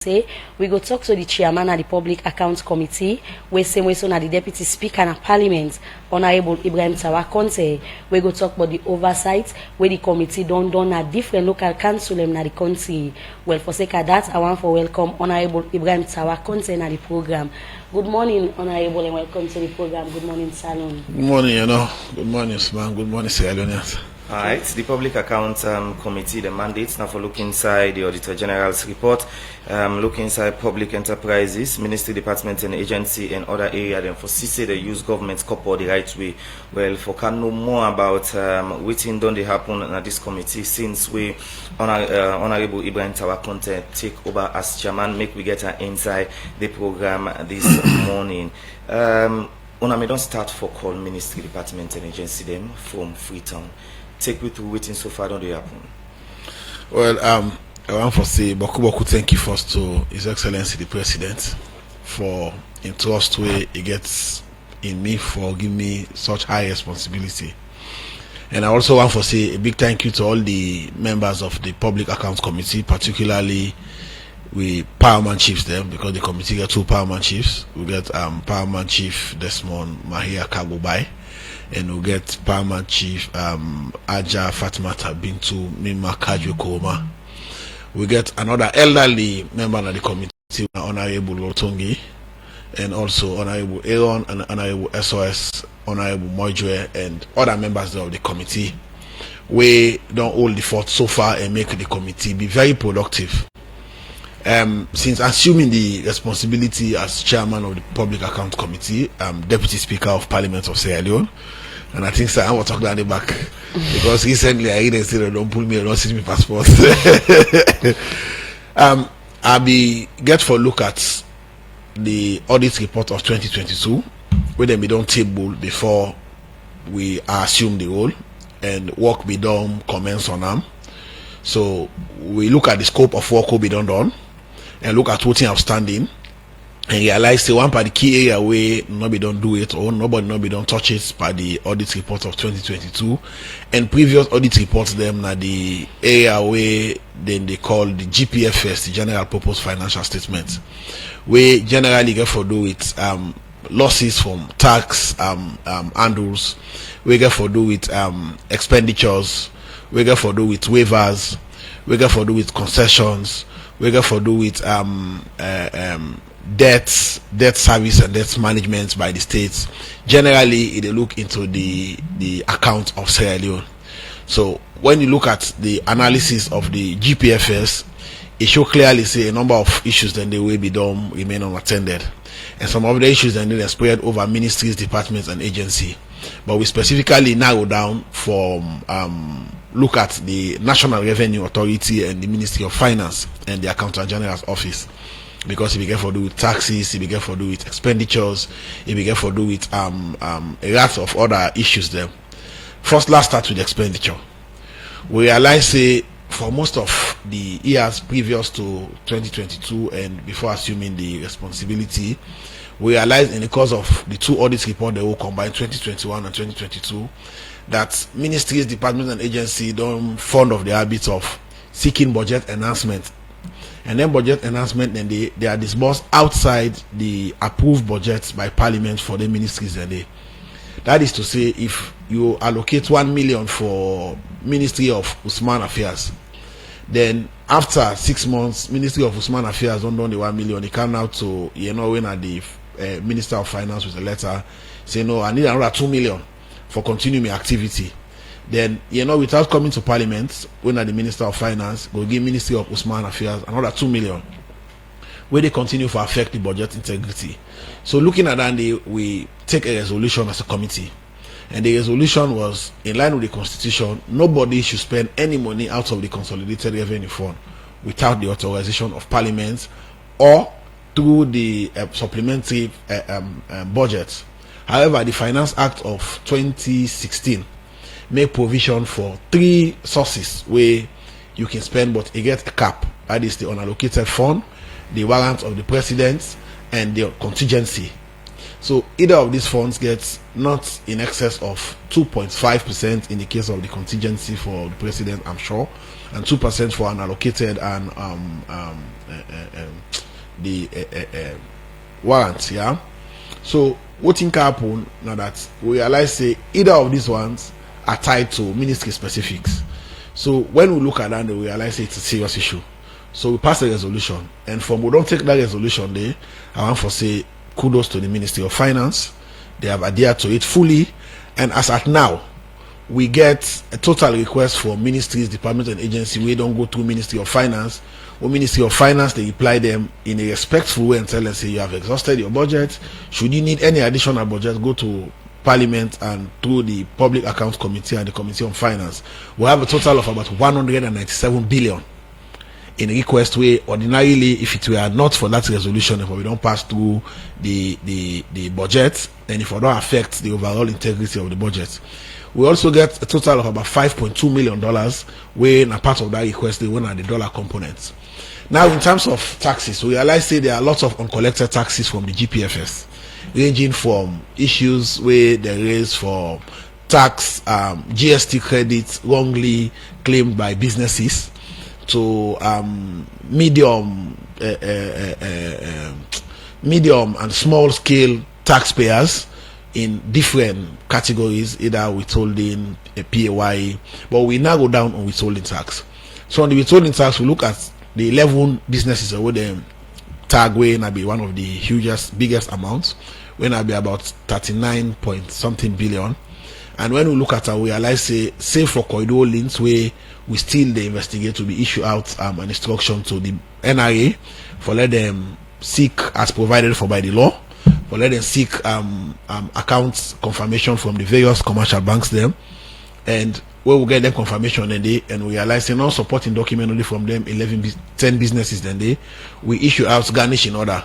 Say we go talk to the chairman of the Public Accounts Committee, we same way so na the Deputy Speaker of Parliament, Hon Ibrahim Tawa Conteh. We go talk about the oversight where the committee done at different local council in the country. Well, for sake of that, I want to welcome Hon Ibrahim Tawa Conteh in the program. Good morning, Honorable, and welcome to the program. Good morning, Salon. Good morning, Good morning, Usman. Good morning, Sierra Leoneans. Alright, the Public Accounts Committee, the mandates now for look inside the Auditor General's report, look inside public enterprises, ministry, department and agency and other areas, and for CC they use government scope the right way. Well, for can know more about what thing done they happen at this committee since we Honorable Ibrahim Tawa Conteh take over as chairman, make we get an inside the program this morning. May don't start for call ministry, department and agency them from Freetown. Take me through waiting so far, don't they happen? Well, I want to say Boku thank you first to His Excellency the President for entrust way he gets in me for giving me such high responsibility. And I also want to say a big thank you to all the members of the Public Accounts Committee, particularly we Powerman Chiefs them, because the committee got two Powerman Chiefs. We get Powerman Chief Desmond Mahia Kagobai, and we get Powerman Chief Aja Fatimata Bintu Mima Kajwe Koma. We get another elderly member of the committee, Honorable Lotongi, and also Honorable Aaron and Honorable SOS, Honorable Mojwe, and other members of the committee. We don't hold the fort so far and make the committee be very productive. Since assuming the responsibility as chairman of the Public Account Committee, Deputy Speaker of Parliament of Sierra Leone, and I think I want to talk down the back because recently I didn't say don't pull me and don't see me passport. I'll be get for a look at the audit report of 2022, where then we don't table before we assume the role and work be done, comments on them. So we look at the scope of work will be done and look at what's outstanding and realize the one part the key area where nobody don't do it or nobody don't touch it by the audit report of 2022 and previous audit reports them na the area where then they call the GPFS, the General Purpose Financial Statement, where generally get for do with losses from tax handles, we get for do with expenditures, we get for do with waivers, we get for do with concessions, we get for do with debt service and debt management by the states. Generally, they look into the account of Sierra Leone. So when you look at the analysis of the GPFS, it should clearly say a number of issues that they will be done remain unattended, and some of the issues then they spread over ministries, departments, and agency. But we specifically narrow down from look at the National Revenue Authority and the Ministry of Finance and the Accountant General's office, because it began for do with taxes, it began for do with expenditures, it began for do with a lot of other issues there. First, let's start with expenditure. We realize for most of the years previous to 2022 and before assuming the responsibility, we realized in the course of the two audit reports that will combine 2021 and 2022 that ministries, departments, and agencies don't fond of the habit of seeking budget enhancement, and then budget enhancement then they are disbursed outside the approved budgets by Parliament for the ministries. And that is to say, if you allocate 1 million for Ministry of Usman Affairs, then after 6 months, Ministry of Usman Affairs don't done the 1 million, they come out to when at the Minister of Finance with a letter say no, I need another 2 million for continuing my activity. Then without coming to Parliament, when at the Minister of Finance go give Ministry of Usman Affairs another 2 million, where they continue to affect the budget integrity. So looking at that, we take a resolution as a committee, and the resolution was in line with the Constitution. Nobody should spend any money out of the Consolidated Revenue Fund without the authorization of Parliament or through the supplementary budget. However, the Finance Act of 2016 make provision for 3 sources where you can spend, but it gets a cap. That is the unallocated fund, the warrant of the president, and the contingency. So either of these funds gets not in excess of 2.5% in the case of the contingency for the president, I'm sure, and 2% for unallocated and the warrants. Yeah. So what can happen now that we realize say either of these ones are tied to ministry specifics. So when we look at that, we realize it's a serious issue. So we pass a resolution, and from we don't take that resolution there, I want to say kudos to the Ministry of Finance. They have adhered to it fully, and as at now, we get a total request for ministries, departments, and agencies. We don't go through Ministry of Finance. Or Ministry of Finance, they reply them in a respectful way and tell them, say, you have exhausted your budget. Should you need any additional budget, go to Parliament and through the Public Accounts Committee and the Committee on Finance. We have a total of about 197 billion in request way. Ordinarily, if it were not for that resolution, if we don't pass through the budget, and if we don't affect the overall integrity of the budget, we also get a total of about $5.2 million when a part of that request they went at the dollar components. Now, in terms of taxes, we realize say there are lots of uncollected taxes from the GPFS, ranging from issues where there is for tax GST credits wrongly claimed by businesses to medium and small scale taxpayers in different categories, either withholding, a PAYE, but we now go down on withholding tax. So on the withholding tax, we look at the 11 businesses that would tag way and be one of the biggest amounts, when I be about 39 point something billion. And when we look at it, we realize say for corridor links where we still the investigate to be issue out an instruction to the NRA for let them seek as provided for by the law, for let them seek accounts confirmation from the various commercial banks them, and where we get them confirmation and we realize they're not supporting document only from them 10 businesses, then we issue out garnishing order,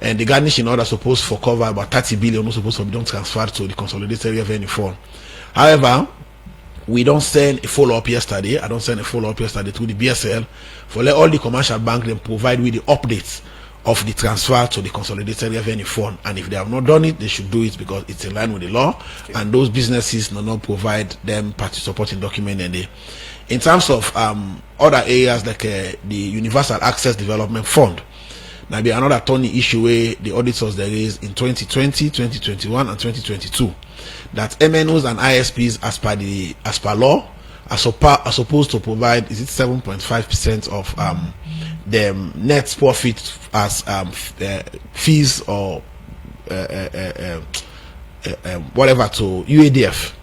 and the garnishing order supposed for cover about 30 billion, not supposed to be done transferred to the consolidated revenue fund. However, we don't send a follow-up yesterday. I don't send a follow-up yesterday to the BSL for let all the commercial banks then provide with the updates of the transfer to the consolidated revenue fund, and if they have not done it, they should do it because it's in line with the law. Okay. And those businesses do not provide them party supporting document. And in terms of other areas like the Universal Access Development Fund, now be another thorny issue where the auditors there is in 2020, 2021, and 2022 that MNOs and ISPs as per law are supposed to provide 7.5% of the net profit as fees or whatever to UADF,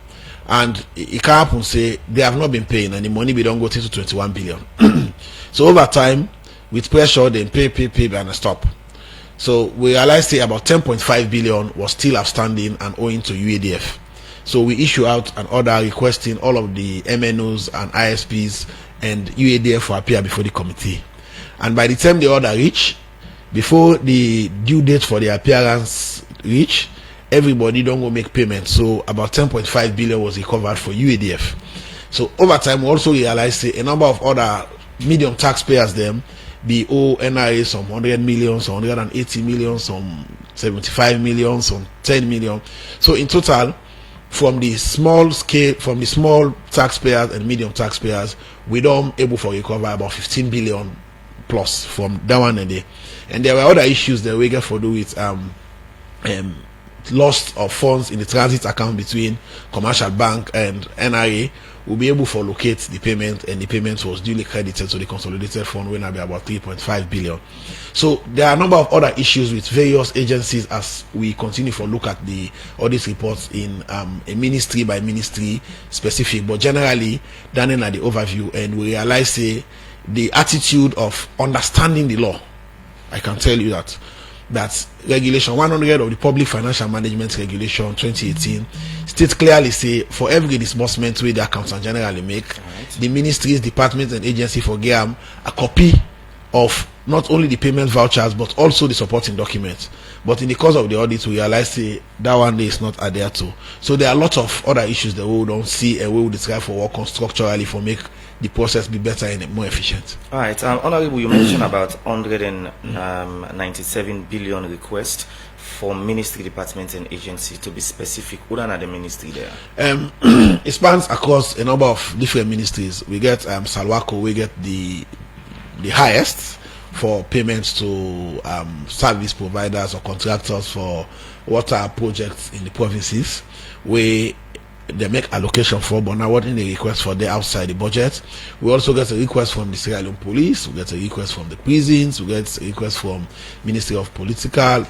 and it can happen say they have not been paying and the money be don't go to 21 billion. So over time, with pressure, they pay and stop. So we realized say about 10.5 billion was still outstanding and owing to UADF. So we issue out an order requesting all of the MNOs and ISPs and UADF to appear before the committee. And by the time the order reach, before the due date for the appearance reach, everybody don't go make payment. So about 10.5 billion was recovered for UADF. So over time, we also realized a number of other medium taxpayers them be owe NRA some 100 million, some 180 million, some 75 million, some 10 million. So in total, from the small taxpayers and medium taxpayers, we don't able to recover about 15 billion plus from that one and there were other issues that we get for do with loss of funds in the transit account between commercial bank and NRA. We'll be able to locate the payment, and the payment was duly credited to the consolidated fund when I be about 3.5 billion. So there are a number of other issues with various agencies as we continue to look at the audit reports in a ministry by ministry specific, but generally done at the overview, and we realize the attitude of understanding the law. I can tell you that regulation 100 of the Public Financial Management Regulation 2018 states clearly say for every disbursement with the accountant generally make, the ministries, departments, and agency for GAM a copy of not only the payment vouchers but also the supporting documents. But in the course of the audit, we realize that one day is not adhered to. So there are lots of other issues that we don't see and we will describe for work on structurally for make the process be better and more efficient. All right, Honorable, you mentioned about 197 billion requests for ministry, departments, and agencies. To be specific, what are the ministry there? It spans across a number of different ministries. We get Salwako, we get the highest for payments to service providers or contractors for water projects in the provinces, where they make allocation for, but now what in the request for the outside the budget. We also get a request from the Sierra Leone Police, we get a request from the prisons, we get a request from Ministry of Political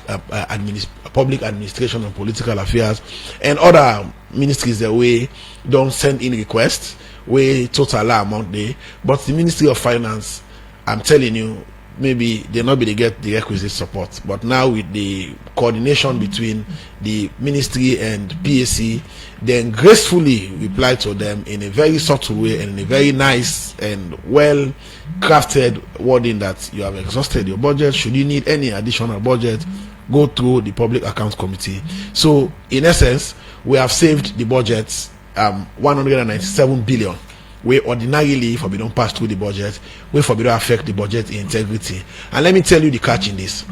Public Administration and Political Affairs, and other ministries that we don't send in requests, we total amount there. But the Ministry of Finance, I'm telling you, maybe they not be to get the requisite support, but now with the coordination between the ministry and PAC, then gracefully reply to them in a very subtle way and in a very nice and well crafted wording that you have exhausted your budget. Should you need any additional budget, go through the Public Accounts Committee. So in essence, we have saved the budget 197 billion. We ordinarily, if we don't pass through the budget, we for don't affect the budget integrity. And let me tell you the catch in this.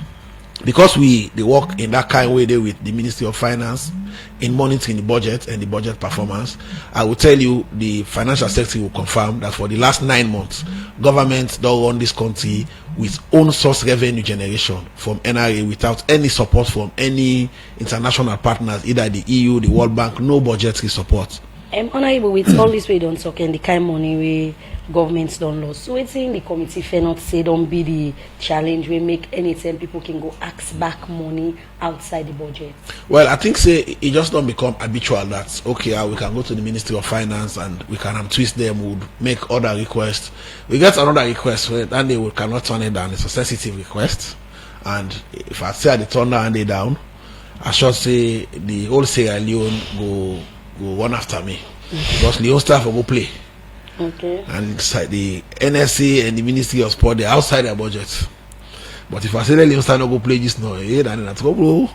Because they work in that kind of way there with the Ministry of Finance in monitoring the budget and the budget performance, I will tell you the financial secretary will confirm that for the last 9 months, government don't run this country with own source revenue generation from NRA without any support from any international partners, either the EU, the World Bank, no budgetary support. Honorable, with all this way don't talk and the kind of money we governments don't lose. So it's in the committee fair not say don't be the challenge we make anytime people can go ask back money outside the budget. Well, I think say it just don't become habitual that okay, we can go to the Ministry of Finance and we can twist them, would make other requests. We get another request where and they cannot turn it down. It's a sensitive request, and if I say they turn down and they down, I should say the whole Sierra Leone go one after me, because Leone staff will go play. Okay. And inside the NSA and the Ministry of Sport, they're outside their budget. But if I say that Leone staff not go play this now, then that's go bro.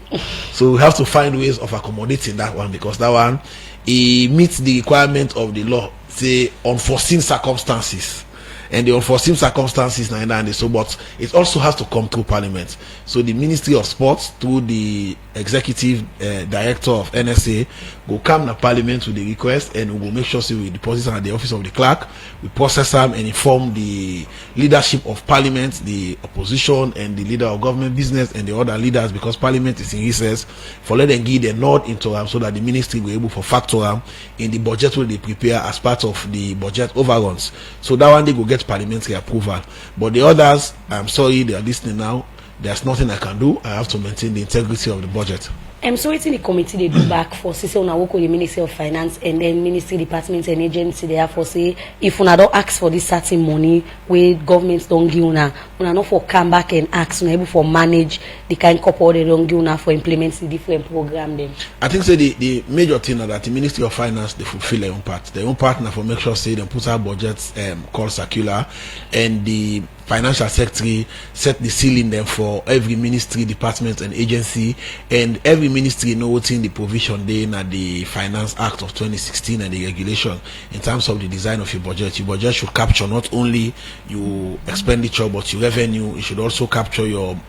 So we have to find ways of accommodating that one, because that one it meets the requirement of the law, say unforeseen circumstances. And the unforeseen circumstances so, but it also has to come through Parliament. So the Ministry of Sports, through the Executive Director of NSA, will come to Parliament with the request, and we will make sure we deposit them at the office of the clerk. We process them and inform the leadership of Parliament, the opposition, and the leader of government business, and the other leaders, because Parliament is in recess, for let them give the nod into them so that the ministry will be able to factor them in the budget where they prepare as part of the budget overruns. So that one they will get parliamentary approval. But the others, I'm sorry, they are listening now. There's nothing I can do. I have to maintain the integrity of the budget. So it's in the committee they do back for say una work with the Ministry of Finance and then Ministry, departments and agency they have for say if una don't ask for this certain money where governments don't give una not for come back and ask una able for manage the kind of couple they don't give una for implement the different program then. I think say the major thing is that the Ministry of Finance they fulfill their own part. Their own partner for make sure say they put out budgets called circular, and the financial secretary set the ceiling them for every ministry, department and agency, and every ministry know what's in the provision then at the Finance Act of 2016 and the regulation in terms of the design of your budget. Your budget should capture not only your expenditure but your revenue. It should also capture your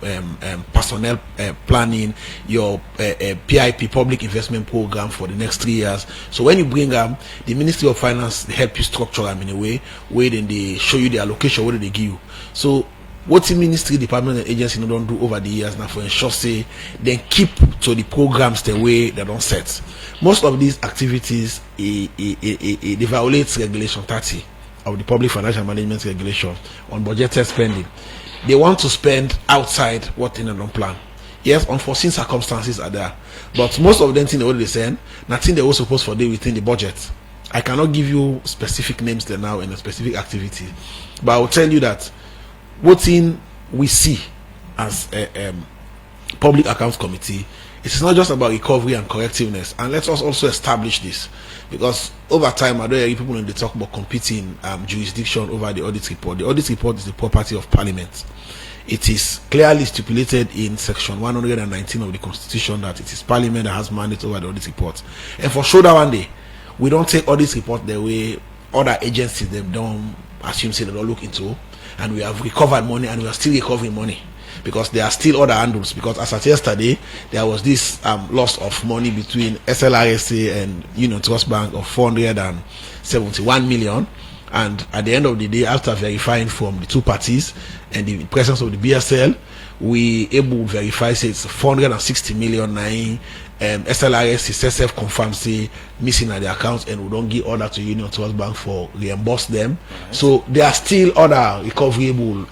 personnel planning, your PIP, public investment program for the next 3 years. So when you bring them, the Ministry of Finance they help you structure them in a way where then they show you the allocation, what do they give you. So what the ministry, department and agency don't do over the years now for ensure say they keep to the programs the way they don't set. Most of these activities they violate regulation 30 of the public financial management regulation on budgeted spending. They want to spend outside what they don't plan. Yes, unforeseen circumstances are there, but most of them things they already send, nothing they were supposed to do within the budget. I cannot give you specific names there now in a specific activity, but I will tell you that what in we see as a Public Accounts Committee, it is not just about recovery and correctiveness. And let us also establish this, because over time I don't hear people when they talk about competing jurisdiction over the audit report. The audit report is the property of Parliament. It is clearly stipulated in section 119 of the Constitution that it is Parliament that has mandate over the audit report. And for sure that one day we don't take audit report the way other agencies them don't assume say they don't look into, and we have recovered money and we are still recovering money because there are still other handles. Because as of yesterday, there was this loss of money between SLRSA and Union Trust Bank of 471 million. And at the end of the day, after verifying from the two parties and the presence of the BSL, we able to verify say it's 460 million. SLRS is self-confirmed say missing at the accounts, and we don't give order to Union Trust Bank for reimburse them. So there are still other recoverable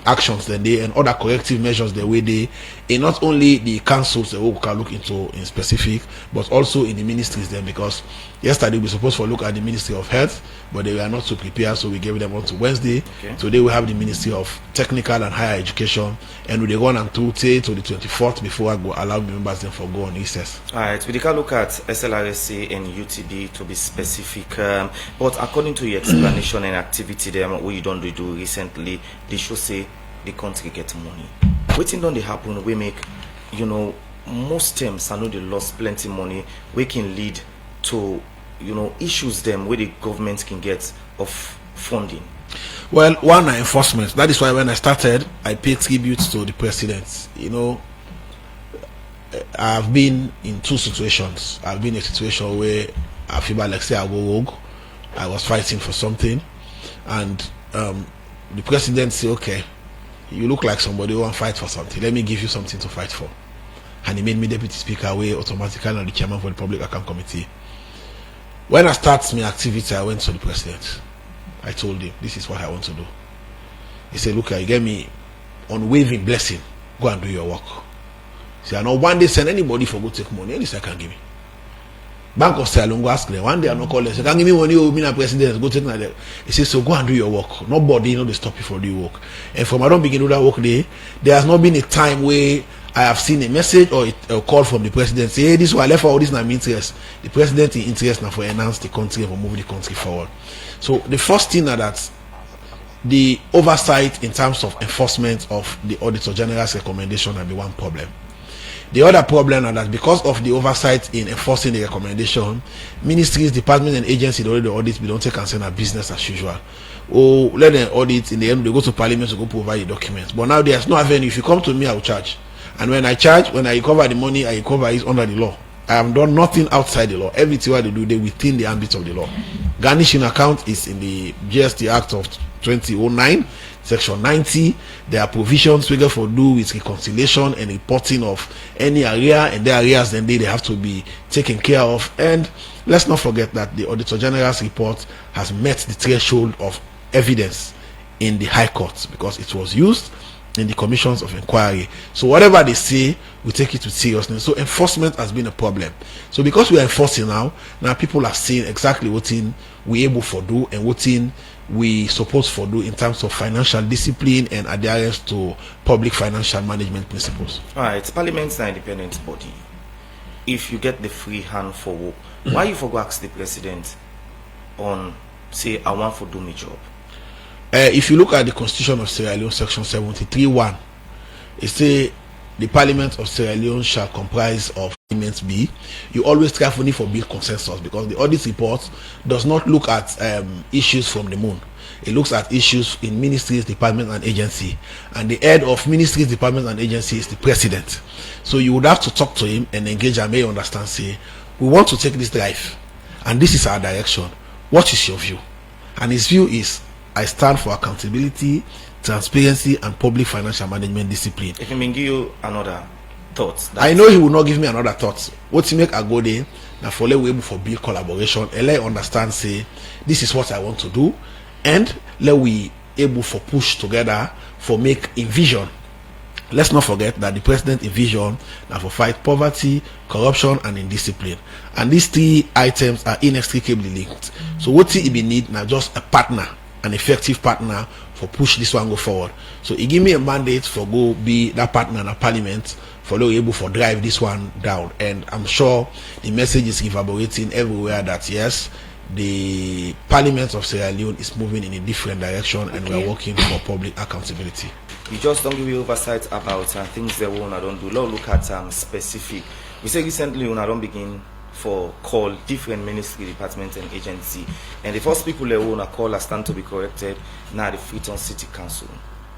actions than they and other corrective measures the way they in not only the councils that we can look into in specific, but also in the ministries then, because yesterday we supposed to look at the Ministry of Health, but they were not so prepared, so we gave them on to Wednesday. Today we have the Ministry of Technical and Higher Education, and we run until to the 24th before I go allow the members then for go on recess. Alright, we can look at SLRSA and UTB to be specific, but according to your explanation and activity them what you don't do recently, they should say the country get money. Waiting don't they happen, we make, you know, most times I know they lost plenty money, we can lead to, you know, issues them where the government can get of funding. Well, one enforcement. That is why when I started, I paid tribute to the president. You know, I've been in two situations. I've been in a situation where I feel like say I go rogue. I was fighting for something, and the president say, "Okay, you look like somebody who want to fight for something. Let me give you something to fight for." And he made me deputy speaker away automatically and the chairman for the Public Account Committee. When I start my activity, I went to the president. I told him, this is what I want to do. He said, look, you get me unwavering blessing. Go and do your work. He said, I know one day send anybody for go take money. Any second give me. Bank of Sierra Leone go ask them. One day I not call them. Say, can give me money, oh, me na president, go take money. He said, so go and do your work. Nobody, they stop you for do your work. And from I don't begin to do that work there has not been a time where I have seen a message or a call from the president say, hey, this one I left for all this na interest. The president in interest now for enhance the country and for move the country forward. So the first thing that the oversight in terms of enforcement of the Auditor General's recommendation will be one problem. The other problem is that because of the oversight in enforcing the recommendation, ministries, departments, and agencies that already audit, we don't take concern of business as usual. Oh, let them audit, in the end they go to parliament to go provide the documents. But now there's no avenue. If you come to me, I will charge. And when I charge, when I recover the money, I recover it under the law. I have done nothing outside the law. Everything what they do, they within the ambit of the law. Garnishing account is in the GST Act of 2009, Section 90. There are provisions we for do with reconciliation and reporting of any area, and the areas then they have to be taken care of. And let's not forget that the Auditor General's report has met the threshold of evidence in the High Court because it was used in the commissions of inquiry. So whatever they say, we take it with seriousness. So enforcement has been a problem. So because we are enforcing now people are seeing exactly what we able for do and what we supposed for do in terms of financial discipline and adherence to public financial management principles. Alright, Parliament's an independent body. If you get the free hand for work, why you forgot ask the president on say I want to do my job? If you look at the Constitution of Sierra Leone, Section 73(1), it says the Parliament of Sierra Leone shall comprise of Parliament B. You always try for build consensus because the audit report does not look at issues from the moon. It looks at issues in ministries, departments, and agency. And the head of ministries, departments, and agency is the president. So you would have to talk to him and engage and may understand, say, we want to take this drive, and this is our direction. What is your view? And his view is, I stand for accountability, transparency, and public financial management discipline. If he may give you another thought, I know he will not give me another thought. What he make I go there now for let we able for build collaboration and let understand say this is what I want to do, and let we able for push together for make envision. Let's not forget that the president envision now for fight poverty, corruption, and indiscipline. And these three items are inextricably linked. So what he be need now just a partner, an effective partner for push this one go forward. So he give me a mandate for go be that partner in a parliament for be able for drive this one down. And I'm sure the message is reverberating everywhere that yes, the Parliament of Sierra Leone is moving in a different direction, and we are working for public accountability. You just don't give you oversight about things that we don't do. Let's look at specific. We say recently we don't begin for call different ministry, department and agency. And the first people they want to call are stand to be corrected now the Freetown City Council.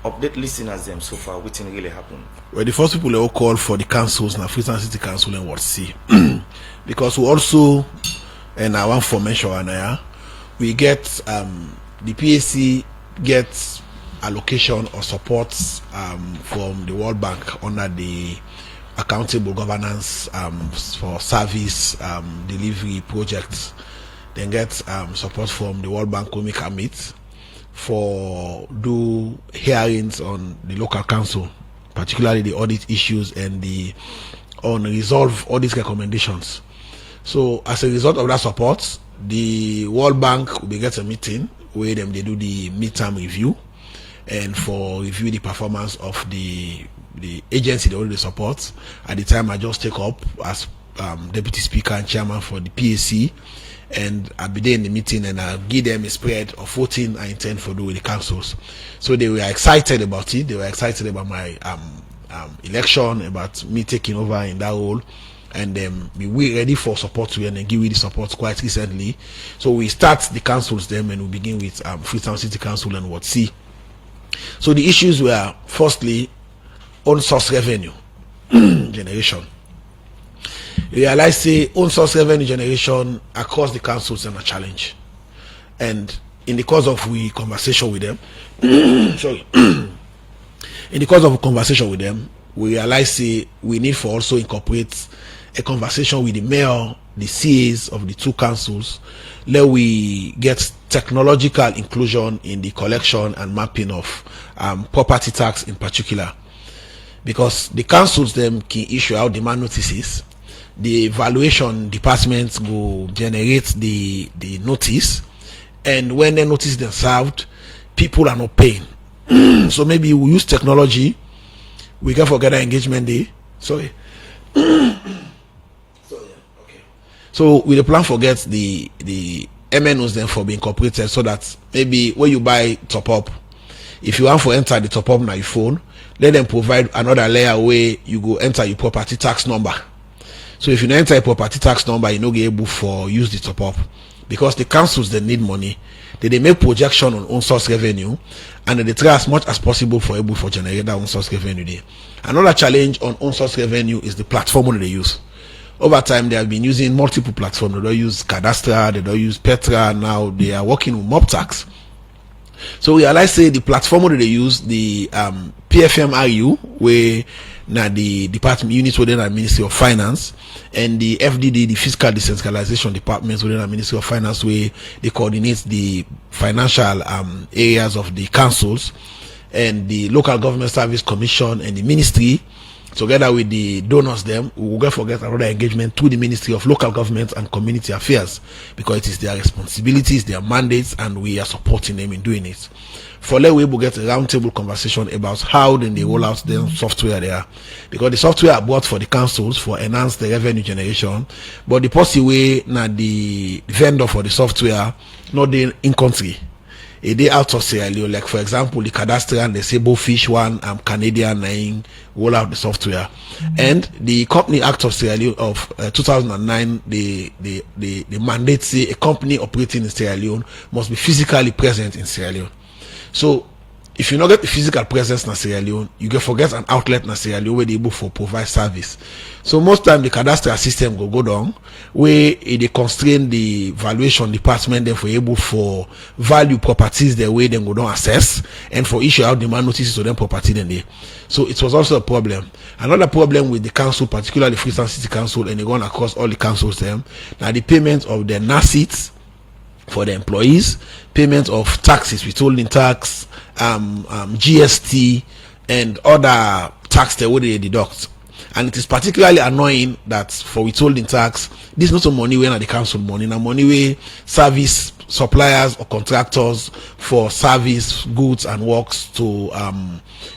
Update listeners them so far, what really happened? Well, the first people they all call for the councils now Freetown City Council and what see. Because we also, and I want for mention we get the PAC gets allocation or support from the World Bank under the accountable governance for service delivery projects. Then get support from the World Bank Comic Meet for do hearings on the local council, particularly the audit issues and the resolve audit recommendations. So as a result of that support, the World Bank will get a meeting where they do the midterm review and for review the performance of the agency they already support. At the time I just take up as deputy speaker and chairman for the PAC, and I'll be there in the meeting and I'll give them a spread of 14 I intend for do with the councils. So they were excited about it. They were excited about my election, about me taking over in that role, and we ready for support to and then give you the support quite recently. So we start the councils them and we begin with Freetown City Council and what see. So the issues were firstly own source revenue generation. You realize say own source revenue generation across the councils is a challenge, and in the course of we conversation with them sorry in the course of a conversation with them, we realize say we need for also incorporate a conversation with the mayor, the CAs of the two councils, let we get technological inclusion in the collection and mapping of property tax in particular, because the councils them can issue out demand notices. The evaluation departments go generate the notice, and when the notice is served, people are not paying. So maybe we use technology, we can forget our engagement day. Sorry. So with the plan forget the MNOs then for being incorporated, so that maybe when you buy top up, if you want to enter the top up on your phone, let them provide another layer where you go enter your property tax number. So if you enter a property tax number, you no get able for use the top up, because the councils they need money. They make projection on own source revenue, and they try as much as possible for able for generate that own source revenue there. Another challenge on own source revenue is the platform that they use. Over time, they have been using multiple platforms. They don't use Cadastra, they don't use Petra. Now they are working with Mob Tax. So we realize say the platform that they use, the PFMRU, where now the department units within the Ministry of Finance, and the FDD, the Fiscal Decentralization Departments within the Ministry of Finance, where they coordinate the financial areas of the councils, and the Local Government Service Commission and the Ministry, together with the donors them, we will forget another engagement to the Ministry of Local Government and Community Affairs, because it is their responsibilities, their mandates, and we are supporting them in doing it. For let we will get a roundtable conversation about how then they roll out their software there, because the software are bought for the councils for enhance the revenue generation, but the policy way now the vendor for the software not in country. A day out of Sierra Leone, like for example the Cadastre and the Sable Fish one Canadian name roll out the software, and the Company Act of Sierra Leone of 2009 the mandate say a company operating in Sierra Leone must be physically present in Sierra Leone. So if you not get the physical presence in Sierra Leone, you can forget an outlet in Sierra Leone where they able for provide service. So most time the cadastral system go down where they constrain the valuation department then for able for value properties the way them go down assess, and for issue out demand notices to them property then they. So it was also a problem. Another problem with the council, particularly Freetown City Council, and they gone across all the councils them, now the payment of the NACITs for the employees, payment of taxes, withholding tax, GST, and other tax that they deduct. And it is particularly annoying that for withholding tax, this is not some money when at the council money, now money where service suppliers or contractors for service, goods and works to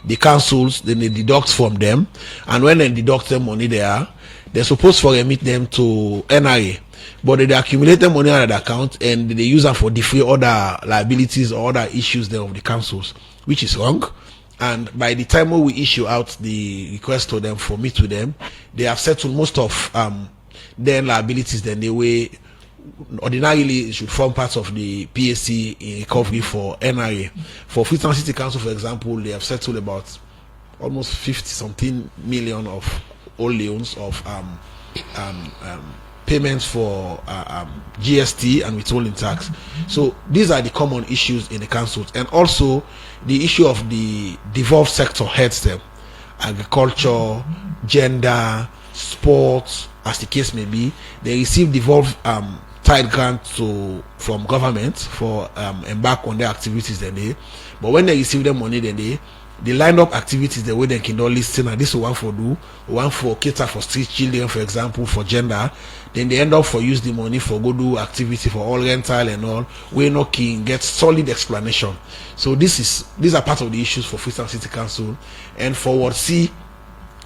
the councils, then they deduct from them, and when they deduct them money there, they're supposed to remit them to NRA. But they accumulate the money on that account and they use them for different other liabilities or other issues there of the councils, which is wrong. And by the time we issue out the request to them for meet with them, they have settled most of then liabilities then the way ordinarily it should form part of the PAC in recovery for NRA. For Freetown City Council, for example, they have settled about almost 50 something million of old loans of payments for GST and withholding tax. So these are the common issues in the councils, and also the issue of the devolved sector heads them: agriculture, gender, sports, as the case may be. They receive devolved tied grant from government for embark on their activities then they, but when they receive the money then they line up activities the way they can all listen, and this one for do, one for cater for street children, for example, for gender. Then they end up for use the money for go do activity for all rental and all. We no can get solid explanation. So these are part of the issues for Freetown City Council. And for Ward C,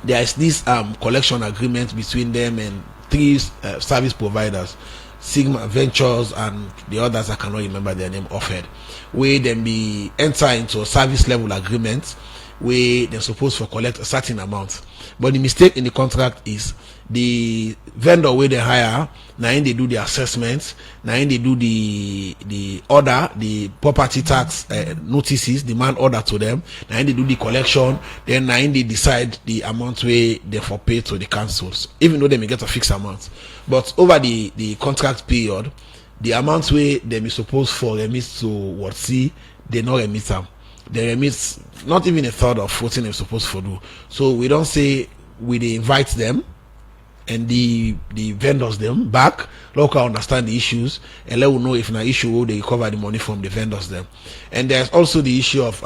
there is this collection agreement between them and three service providers, Sigma Ventures and the others I cannot remember their name offhand, where then be enter into a service level agreement where they're supposed to collect a certain amount. But the mistake in the contract is the vendor where they hire, now they do the assessments, now they do the order, the property tax notices, demand order to them, now they do the collection, then now they decide the amount where they for pay to the councils, even though they may get a fixed amount. But over the contract period, the amounts where they be supposed for remit to what see, they not remit them. They remit not even a third of what they're supposed to do. So we don't say we invite them and the vendors them back, local understand the issues and let us know if an issue they recover the money from the vendors them. And there's also the issue of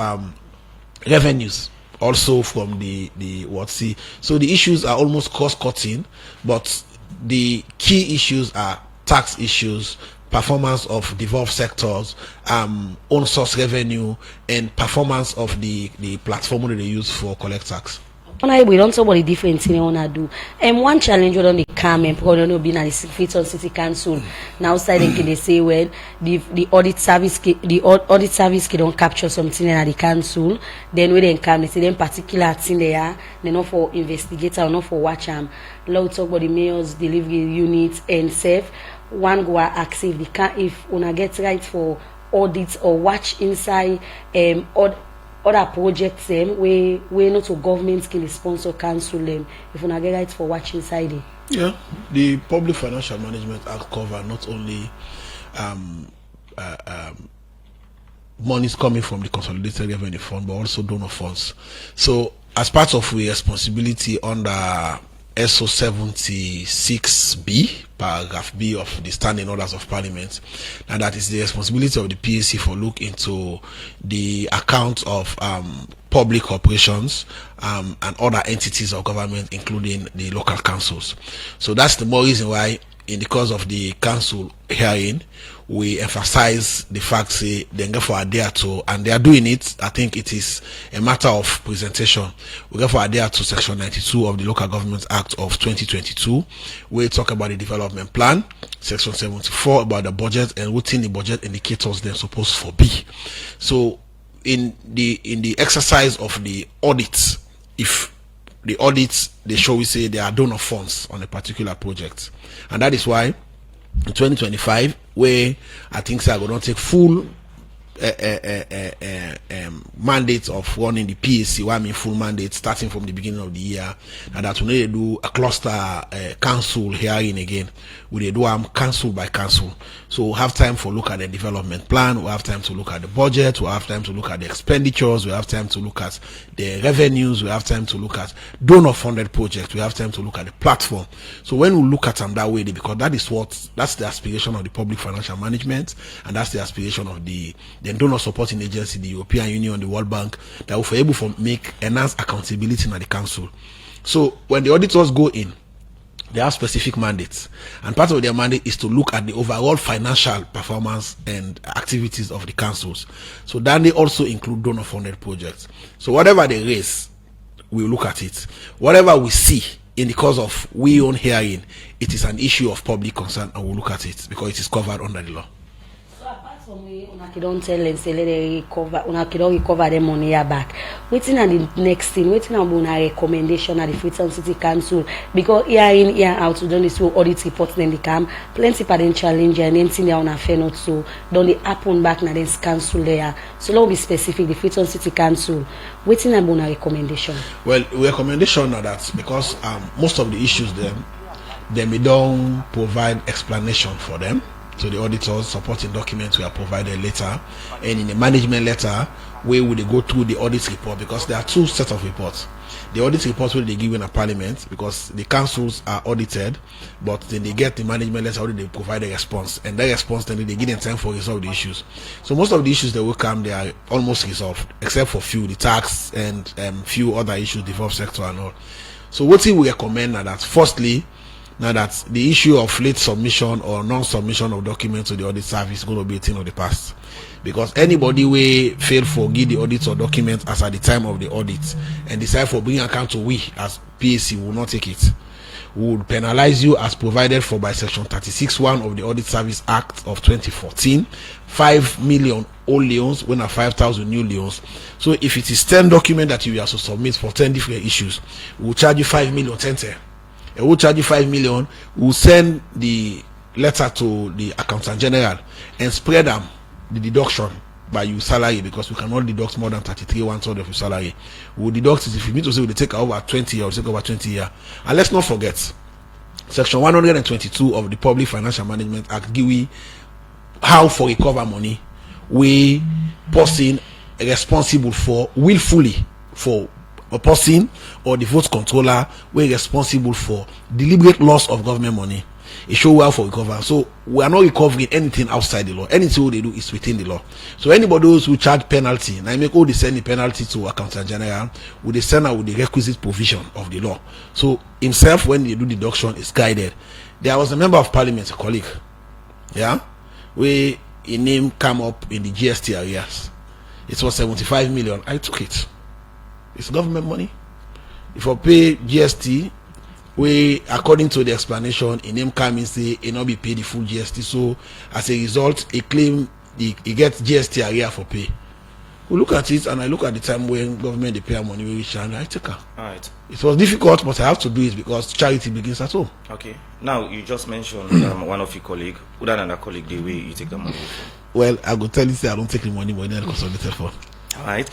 revenues also from the what see. So the issues are almost cost cutting, but the key issues are tax issues, performance of devolved sectors, own source revenue, and performance of the platform that they use for collect tax. We don't talk about the different thing they wanna do. And one challenge we don't come and probably not be in the Freetown City Council. Now side they say well the audit service don't capture something in the council. Then when they come, they say them particular thing they are, they not for investigator or not for watch them. Now we talk about the mayor's delivery unit and safe. One go ask if una get right for audits or watch inside other projects them where not to government can sponsor council them if una get right for watch inside it. Yeah, the Public Financial Management Act cover not only monies coming from the Consolidated Revenue Fund but also donor funds. So as part of our responsibility under SO 76B, paragraph B of the Standing Orders of Parliament, and that is the responsibility of the PAC for look into the account of public corporations and other entities of government, including the local councils. So that's the more reason why, in the course of the council hearing, we emphasize the fact say they therefore adhere to, and they are doing it. I think it is a matter of presentation. We therefore adhere to Section 92 of the Local Government Act of 2022, where we talk about the development plan. Section 74 about the budget and within the budget indicators they're supposed to be. So in the exercise of the audit, if the audits they show we say there are donor funds on a particular project, and that is why in 2025, where I think so, I going to take full mandate of running the PAC. Why I mean full mandate starting from the beginning of the year, and that we need to do a cluster council hearing again. We do council by council. So we'll have time for look at the development plan, we'll have time to look at the budget, we'll have time to look at the expenditures, we'll have time to look at the revenues, we'll have time to look at donor funded projects, we have time to look at the platform. So when we look at them that way, because that's the aspiration of the Public Financial Management, and that's the aspiration of the donor supporting agency, the European Union, the World Bank, that will be able to make enhanced accountability in the council. So when the auditors go in, they have specific mandates, and part of their mandate is to look at the overall financial performance and activities of the councils. So then they also include donor funded projects. So whatever they raise, we look at it. Whatever we see in the course of we own hearing, it is an issue of public concern, and we'll look at it because it is covered under the law. So apart some way una don't tell them say let they recover, una don't recover the money back. Waiting on the next thing, waiting on una recommendation at the Freetown City Council, because here in here out we done this whole audit report then they come plenty parent challenge and anything they on a fair not so don't they happen back na this council there. So let's be specific, the Freetown City Council waiting on una recommendation. Well, recommendation are that because most of the issues then we don't provide explanation for them. So the auditors supporting documents were provided later, and in the management letter where would they go through the audit report, because there are two sets of reports. The audit report will they give in a parliament because the councils are audited, but then they get the management letter where they provide a response, and that response then they give them time for resolve the issues. So most of the issues that will come, they are almost resolved except for few, the tax and few other issues, devolved sector and all. So what we recommend are that firstly, now that the issue of late submission or non-submission of documents to the audit service is going to be a thing of the past, because anybody will fail for give the audit or documents as at the time of the audit and decide for bringing account to we as PAC will not take it, we would penalize you as provided for by section 36(1) of the Audit Service Act of 2014, 5 million old leons when are 5,000 new leons. So if it is 10 documents that you have to submit for 10 different issues, we will charge you 5 million 10. And we'll charge you 5 million. We'll send the letter to the accountant general and spread them the deduction by your salary, because we cannot deduct more than 33 1/3 of your salary. We'll deduct it if you mean to say we'll take over 20 years, we'll take over 20 years. And let's not forget, section 122 of the Public Financial Management Act give we how for recover money we person responsible for willfully for a person or the vote controller were responsible for deliberate loss of government money. It show well for recover. So we are not recovering anything outside the law. Anything they do is within the law. So anybody who charge penalty, and I make all they send the penalty to accountant general, would they send out with the requisite provision of the law. So himself, when they do deduction, is guided. There was a member of parliament, a colleague, yeah, where a name come up in the GST areas. It was 75 million. I took it. It's government money. If I pay GST, we according to the explanation, a name come and say it not be paid the full GST. So as a result, a claim he gets GST area for pay. We look at it, and I look at the time when government they pay money, we reach and I take her. All right. It was difficult, but I have to do it because charity begins at home. Okay. Now you just mentioned one of your colleagues. Who that another colleague the way you take the money from? Well, I go tell you say I don't take the money, but then consolidated for. All right.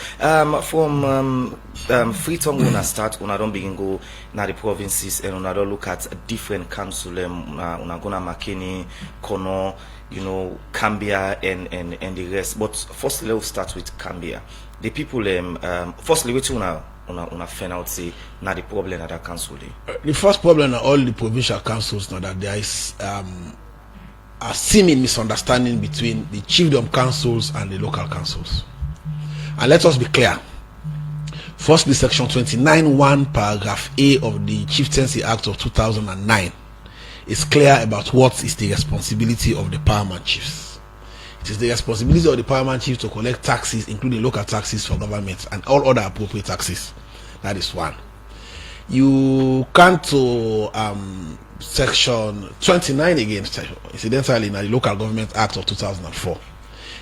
From Freetown, when I start, when I don't begin go now the provinces and when I don't look at different council, when I go na Makeni, Kono, you know, Cambia and the rest. But firstly, let's start with Cambia. The people, firstly, which una find out say now the problem at that council. The first problem at all the provincial councils now that there is a seeming misunderstanding between the chiefdom councils and the local councils. And let us be clear. Firstly, section 29(1) paragraph A of the Chieftaincy Act of 2009 is clear about what is the responsibility of the paramount chiefs. It is the responsibility of the paramount chief to collect taxes, including local taxes for government and all other appropriate taxes. That is one. You come to section 29 again, incidentally, in the Local Government Act of 2004.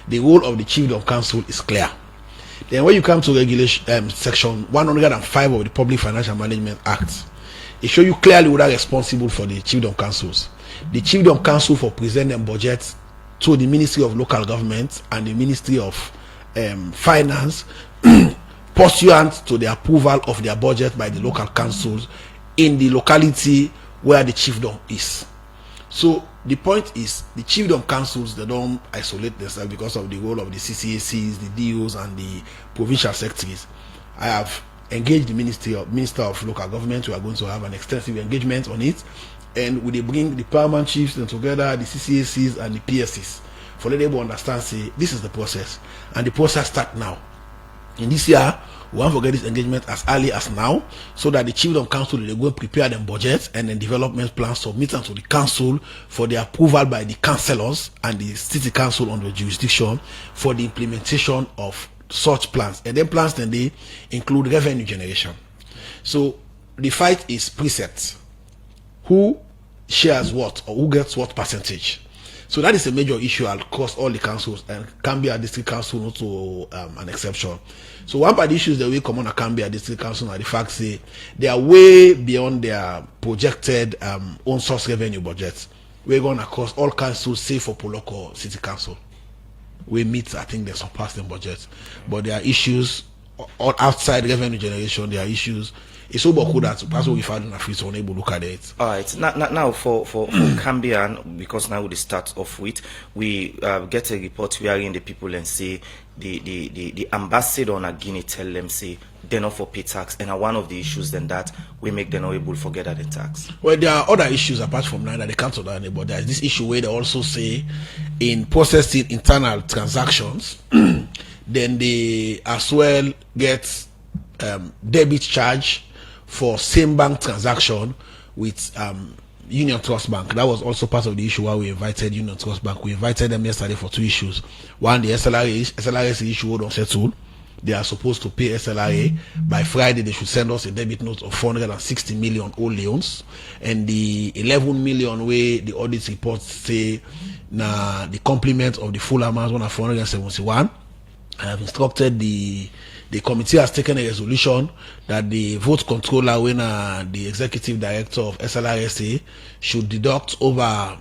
The role of the chiefdom council is clear. Then when you come to regulation, section 105 of the Public Financial Management Act, it shows you clearly who are responsible for the chiefdom councils. The chiefdom council for presenting budgets to the Ministry of Local Government and the Ministry of Finance pursuant to the approval of their budget by the local councils in the locality where the chiefdom is. So the point is, the chiefdom councils, they don't isolate themselves because of the role of the CCACs, the DOs, and the provincial secretaries. I have engaged the Minister of Local Government. We are going to have an extensive engagement on it, and we bring the paramount chiefs and together, the CCACs and the PSCs, for let them understand, say, this is the process, and the process start now. In this year, we want to get this engagement as early as now, so that the chiefdom council they go prepare them budgets and then development plans, submit them to the council for the approval by the councillors and the city council on the jurisdiction for the implementation of such plans. And then plans then they include revenue generation. So the fight is preset. Who shares what or who gets what percentage? So that is a major issue across all the councils, and Cambia District Council not to an exception. So one of the issues that we come on a Cambia District Council are the fact say they are way beyond their projected own source revenue budgets. We're going across all councils, save for Poloko City Council. We meet, I think they surpass the budget, but there are issues outside revenue generation. There are issues. It's so cool that that's what we found in a free, so unable to look at it. All right. Now for Cambian, because now we start off with, we get a report wherein the people and say the ambassador on Guinea tell them say they're not for pay tax, and one of the issues then that we make them not able to forget that the tax. Well, there are other issues apart from that they can't talk about. There's this issue where they also say in processing internal transactions, then they as well get debit charge for same bank transaction with Union Trust Bank. That was also part of the issue why we invited Union Trust Bank. We invited them yesterday for two issues. One, the SLRA issue hold on settled. They are supposed to pay SLRA. By Friday, they should send us a debit note of 460 million old Leones. And the 11 million way the audit reports say na the complement of the full amount 471. I have instructed the committee has taken a resolution that the vote controller, when the executive director of SLRSA, should deduct over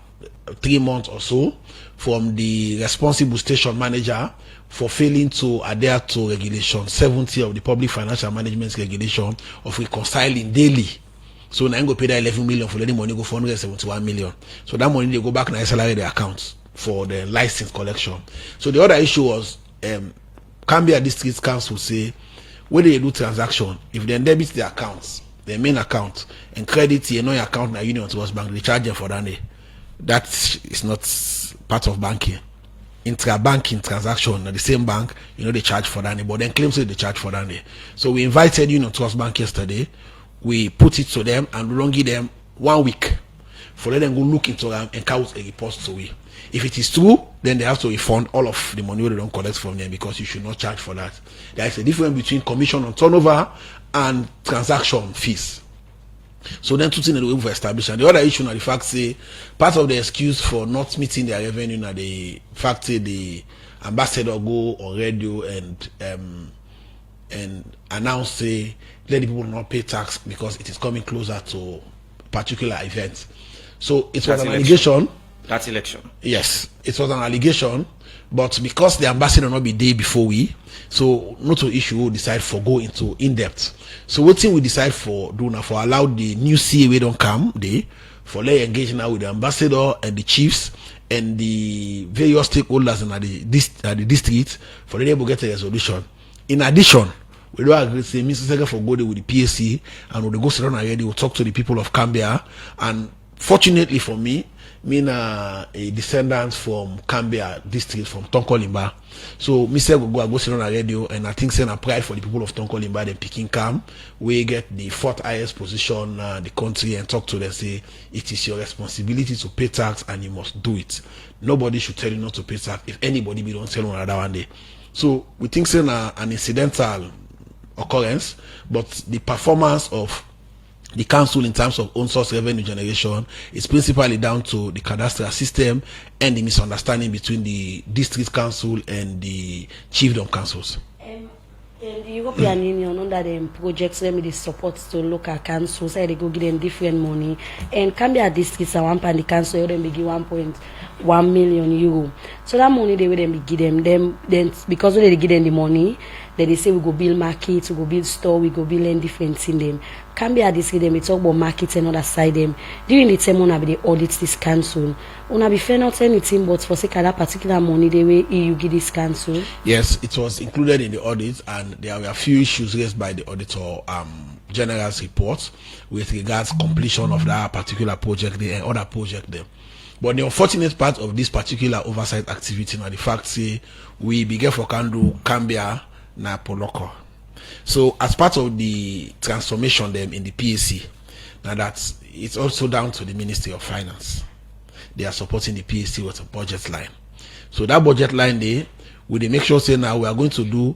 3 months or so from the responsible station manager for failing to adhere to regulation 70 of the public financial management regulation of reconciling daily. So now I'm going to pay that 11 million for letting money go 471 million. So that money they go back in SLRA their accounts for the license collection. So the other issue was Cambia District Council say when they do transaction, if they debit the accounts, their main account, and credit your non account na Union Trust Bank, they charge them for that. That is not part of banking. Intra-banking transaction at the same bank, they charge for that, but then claims that they charge for that. So we invited Union Trust Bank yesterday. We put it to them and we don't give them 1 week for let them go look into them and count a report to we. If it is true, then they have to refund all of the money they don't collect from them, because you should not charge for that. There is a difference between commission on turnover and transaction fees. So then two things that we will establish. And the other issue now the fact say part of the excuse for not meeting their revenue now the fact say the ambassador go on radio and announce say let the people not pay tax because it is coming closer to particular events. So it was an allegation. That election. Yes, it was an allegation, but because the ambassador not be there before we, so not to issue we decide for go into in depth. So what thing we decide for do now for allow the new CA we don't come there for let engage now with the ambassador and the chiefs and the various stakeholders in the district for them to get a resolution. In addition, we don't agree say Mr. Secretary for go there with the PSC and we go sit down already, we'll talk to the people of Cambia, and fortunately for me, a descendant from Cambia district from Tonkolimba. So Mr. I go sit on a radio and I think send a pride for the people of Tonkolimba, then picking Cam, we get the 4th highest position the country, and talk to them, say it is your responsibility to pay tax and you must do it. Nobody should tell you not to pay tax. If anybody be don't tell another one day. So we think it's an incidental occurrence, but the performance of the council in terms of own source revenue generation is principally down to the cadastral system and the misunderstanding between the district council and the chiefdom councils. The European Union under them projects them with the support to local councils, they go give them different money. And Cambia districts are one pound the council, them be give 1.1 million euro. So that money they will then be give them then because when they give them the money, then they say we go build market, we go build store, we go build different thing them. Cambia district them we talk about market and other side them. During the time when be the audit this council, una be fair not anything but for sake of that particular money they way EU give this council. Yes, it was included in the audit, and there were a few issues raised by the auditor general's report with regards completion of that particular project there and other project there. But the unfortunate part of this particular oversight activity now the fact say we began for Cambia na Poloko. So as part of the transformation them in the PAC, now that it's also down to the Ministry of Finance. They are supporting the PAC with a budget line. So that budget line there, we make sure say now we are going to do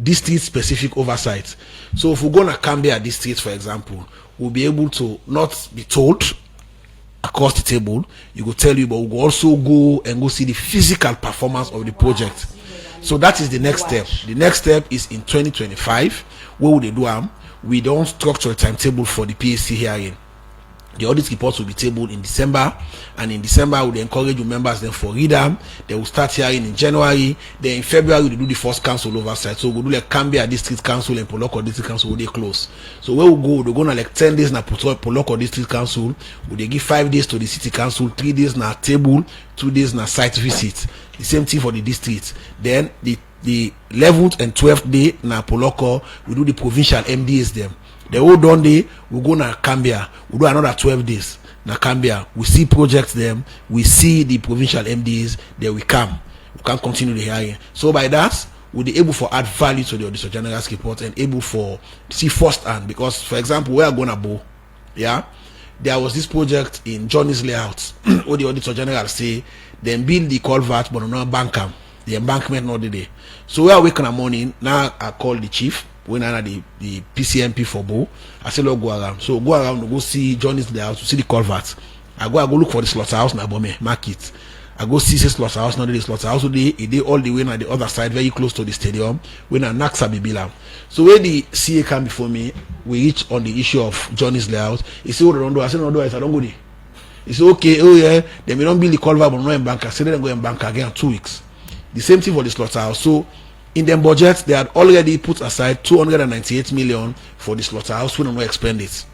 district specific oversight. So if we go to Cambia district, for example, we'll be able to not be told across the table, you go tell you, but we will also go and go see the physical performance of the project. So that is the next step. The next step is in 2025. Where would they do them? We don't structure a timetable for the PAC hearing. The audit reports will be tabled in December, and in December we encourage the members then for read them. They will start hearing in January. Then in February we do the first council oversight. So we'll do like Cambia District Council and Poloko District Council will they close. So where we go, they're gonna like 10 days na Poloko District Council. Will they give 5 days to the City Council, 3 days na table, 2 days na site visit. The same thing for the district. Then the 11th and 12th day na Poloko, we do the provincial MDs them. The whole done day, we go na Cambia. We do another 12 days na Cambia. We see projects them. We see the provincial MDs. Then we come. We can continue the hearing. So by that, we'll be able to add value to the Auditor General's report and able for see firsthand. Because, for example, we are going to go. Yeah, there was this project in Johnny's layout. Where the Auditor General say, then build the culvert, but not bank them. The embankment not the day. So we are waking in the morning. Now I call the chief. When I the PCMP for Bo, I say, look, go around. So go around to go see Johnny's layout to see the culvert. I go look for the slaughterhouse na Bome market. I go see the slaughterhouse, not the slaughterhouse. So they all the way on the other side, very close to the stadium. When I Naxa Bibilam. So when the CA came before me, we reach on the issue of Johnny's layout. He said, "Oh, don't do." I said, "No, do I don't go there." He said, "Okay, oh yeah, then we don't build the culvert, but not in bank." I said, "Then go in bank again in 2 weeks." The same thing for the slaughterhouse. So in their budget, they had already put aside 298 million for the slaughterhouse. We don't know expend it.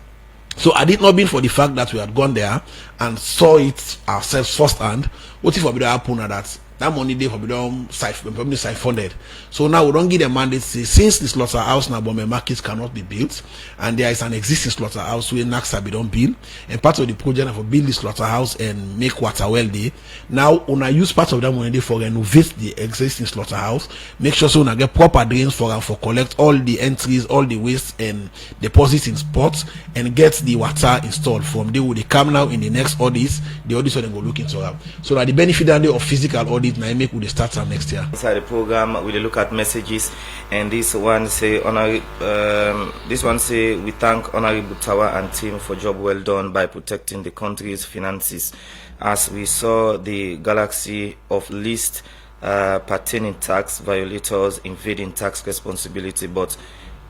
So had it not been for the fact that we had gone there and saw it ourselves firsthand, what if we don't happen at that money they for probably siphoned. So now we don't give them mandate say since the slaughterhouse now Bome market cannot be built and there is an existing slaughterhouse where Naxa be don't build and part of the project for build the slaughterhouse and make water well there. Now una use part of that money for renovate the existing slaughterhouse, make sure so una get proper drains for collect all the entries, all the waste and deposits in spots and get the water installed. From there will they come now in the next audits, the audits then go look into that. So that the benefit of physical audit now make will start next year. Inside the program, we look at messages, and this one say, we thank Honorable Tawa and team for job well done by protecting the country's finances. As we saw the galaxy of list pertaining tax violators invading tax responsibility, but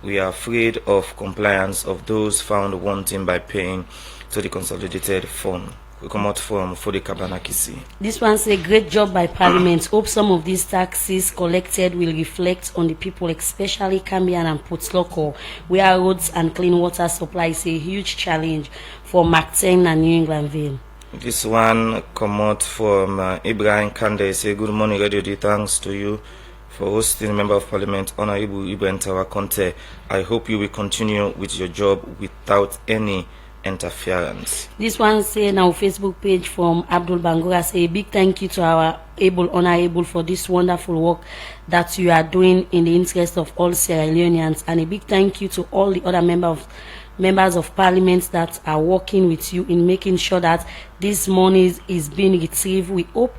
we are afraid of compliance of those found wanting by paying to the consolidated fund. We come out from Fode Kabanakisi. This one say great job by Parliament. Hope some of these taxes collected will reflect on the people, especially Cambian and Potsloko, where roads and clean water supply is a huge challenge for Macten and New England Vale. This one come out from Ibrahim Tawa. Say good morning, Radio D. Thanks to you for hosting Member of Parliament Hon Ibrahim Tawa Conteh. I hope you will continue with your job without any interference. This one say now Facebook page from Abdul Bangura say a big thank you to our honorable for this wonderful work that you are doing in the interest of all Sierra Leoneans, and a big thank you to all the other members of Parliament that are working with you in making sure that this money is being retrieved. We hope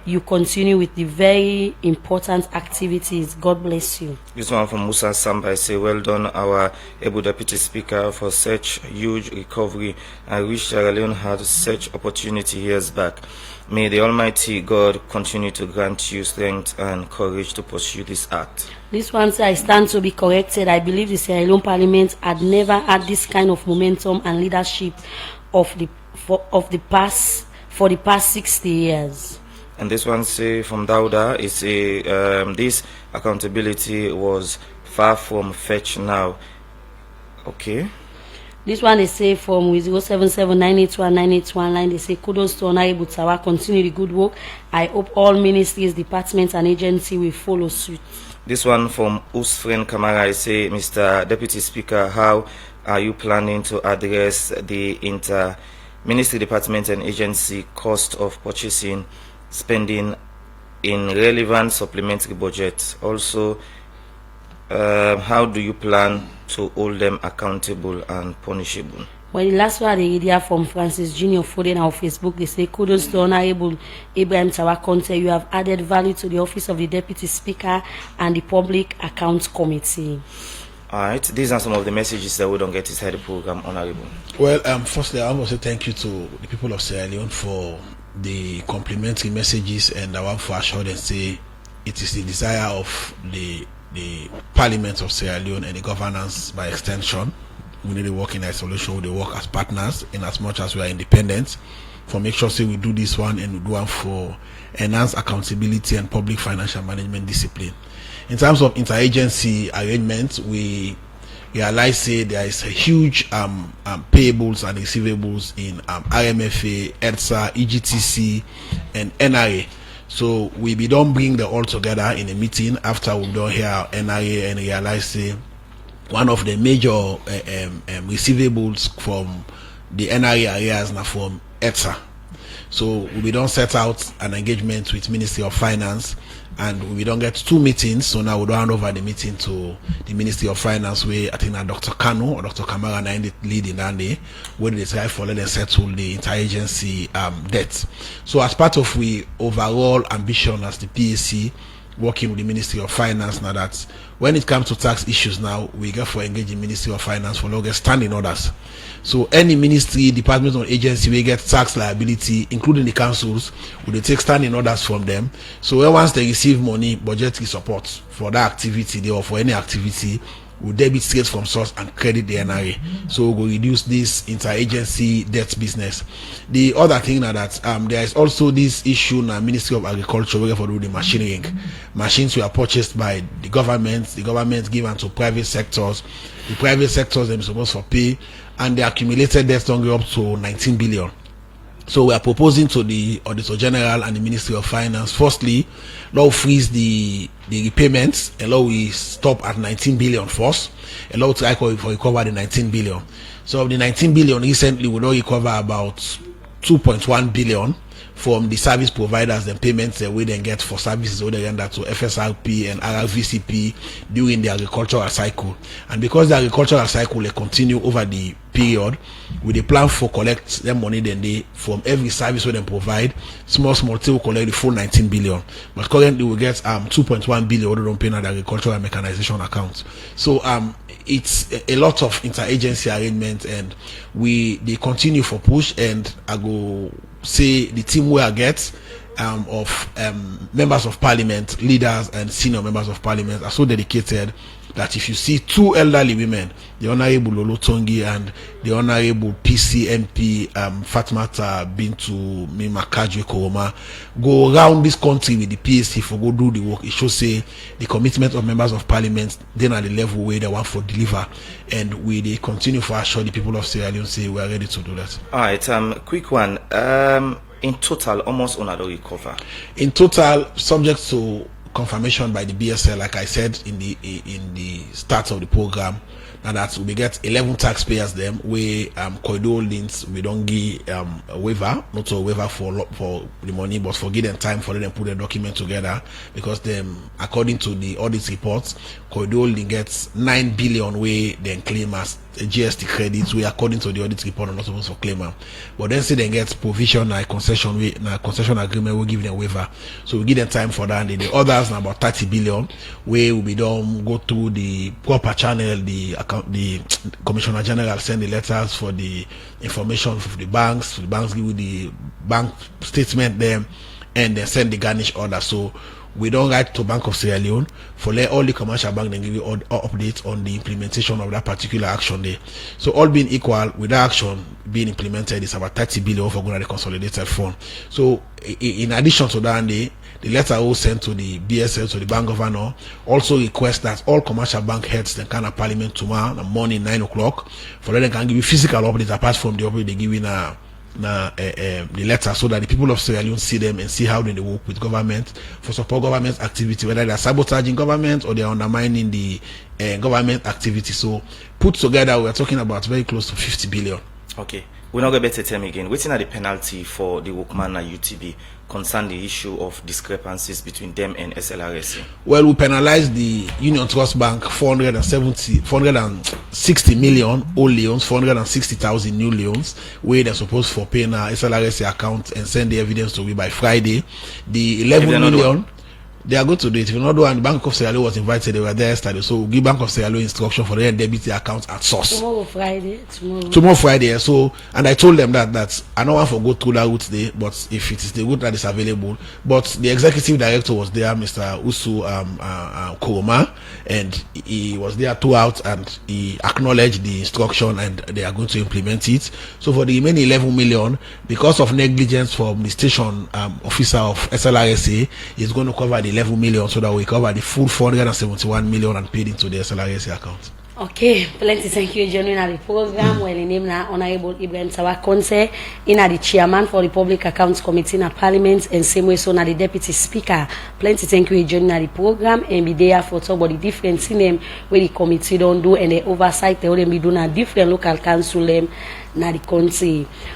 you continue with the very important activities. God bless you. This one from Musa Samba say, well done, our able Deputy Speaker, for such huge recovery. I wish Sierra Leone had such opportunity years back. May the Almighty God continue to grant you strength and courage to pursue this act. This one says, I stand to be corrected. I believe the Sierra Leone Parliament had never had this kind of momentum and leadership for the past 60 years. And this one say from Dauda, it say this accountability was far from fetch now. Okay. This one they say from 077981981 line. They say kudos to Honorable Tawa, continue the good work. I hope all ministries, departments, and agencies will follow suit. This one from Usfren Kamara, I say, Mr. Deputy Speaker, how are you planning to address the inter-ministry department and agency cost of purchasing, spending in relevant supplementary budget? Also, how do you plan to hold them accountable and punishable? Well, the last one they hear from Francis Junior Foden on Facebook. They say kudos to Honorable Ibrahim Tawa Conteh. You have added value to the office of the Deputy Speaker and the Public Accounts Committee. All right, these are some of the messages that we don't get inside the program, Honorable. Well, firstly, I want to say thank you to the people of Sierra Leone for the complimentary messages, and I want to assure them say it is the desire of the Parliament of Sierra Leone and the governance by extension. We need to work in isolation. We work as partners in as much as we are independent. For make sure say we do this one and we do one for enhanced accountability and public financial management discipline. In terms of interagency arrangements, we realize say there is a huge payables and receivables in RMFA, EDSA, EGTC, and NRA. So we don't bring them all together in a meeting after we don't hear NRA and realize say one of the major receivables from the NRA areas now from EDSA. So we don't set out an engagement with Ministry of Finance, and we don't get 2 meetings. So now we don't hand over the meeting to the Ministry of Finance, where I think that Dr. Kano or Dr. Kamara and the lead in that day, where they try for let them settle the interagency debt. So as part of we overall ambition as the PAC, working with the Ministry of Finance, now that when it comes to tax issues now, we get for engaging Ministry of Finance for longer standing orders. So any ministry, department or agency we get tax liability, including the councils, will they take standing orders from them. So once they receive money, budgetary support for that activity or for any activity, will debit straight from source and credit the NRA. So we will reduce this interagency debt business. The other thing now that there is also this issue now, Ministry of Agriculture, where for the machinery. Machines were purchased by the government given to private sectors. The private sectors are supposed to pay, and the accumulated debts don't go up to 19 billion. So we are proposing to the Auditor General and the Ministry of Finance, firstly, now freeze the repayments, allow we stop at 19 billion first, allow to recover the 19 billion. So of the 19 billion, recently we don't recover about 2.1 billion from the service providers and payments that we then get for services where they render to FSRP and RVCP during the agricultural cycle. And because the agricultural cycle will continue over the period, with the plan for collect them money then they from every service where they provide, small till collect the full 19 billion. But currently we get 2.1 billion we don't pay on the agricultural mechanization account. So it's a lot of interagency arrangement, and they continue for push, and I go say the team we get of members of parliament, leaders and senior members of parliament are so dedicated that if you see 2 elderly women, the Honorable Lolo Tongi and the Honorable PCMP Fatmata Bintu Mimakaji Koroma, go around this country with the PSC for go do the work, it shows say the commitment of members of parliament then at the level where they want for deliver, and they continue for assure the people of Sierra Leone say we are ready to do that. All right, quick one. In total, almost on a recover. In total, subject to confirmation by the BSL, like I said in the start of the program, now that we get 11 taxpayers them we corridor links, we don't give a waiver, not a waiver for the money, but for give them time for them put the document together, because them according to the audit reports, corridor link gets 9 billion way then claim as GST credits, we according to the audit report are not supposed to claim them. But then say they get provision like concession agreement, we give them waiver. So we give them time for that. And the others now about 30 billion where we don't go through the proper channel, the Commissioner General send the letters for the information for the banks give you the bank statement them, and then send the garnish order. So we don't write to Bank of Sierra Leone for let all the commercial bank then give you all updates on the implementation of that particular action there. So all being equal, with that action being implemented, it's about 30 billion for going to the consolidated fund. So in addition to that, the letter was sent to the BSL, to the bank governor, also request that all commercial bank heads then can have parliament tomorrow morning 9 o'clock for them can give you physical updates apart from the update they give in the letter, so that the people of Sierra Leone see them and see how they work with government for support government activity, whether they're sabotaging government or they're undermining the government activity. So put together, we're talking about very close to 50 billion. Okay, we're not going to tell me again. What's the penalty for the workman and UTB concern the issue of discrepancies between them and SLRSC? Well, we penalize the Union Trust Bank 460 million old loans, 460,000 new loans, where they're supposed for paying our SLRSC account and send the evidence to me by Friday. The 11 million. they are going to do it. If you not do, and the Bank of Sierra Leone was invited, they were there yesterday. So we'll give Bank of Sierra Leone instruction for their debit account at source. Tomorrow Friday. Tomorrow Friday. So, and I told them that I don't want to go through that route today, but if it is the route that is available. But the executive director was there, Mr. Usu Kuroma, and he was there throughout, and he acknowledged the instruction, and they are going to implement it. So for the remaining 11 million, because of negligence from the station officer of SLRSA, is going to cover the 11 million, so that we cover the full 471 million and paid into the SLRSA account. Okay, plenty thank you joining the program. Well, the name now Honorable Ibrahim Tawa Conteh, the chairman for the Public Accounts Committee in Parliament, and same way so now the Deputy Speaker. Plenty thank you joining the program, and be there for talk about the different things where the committee don't do, and the oversight they will be doing a different local council them na the country.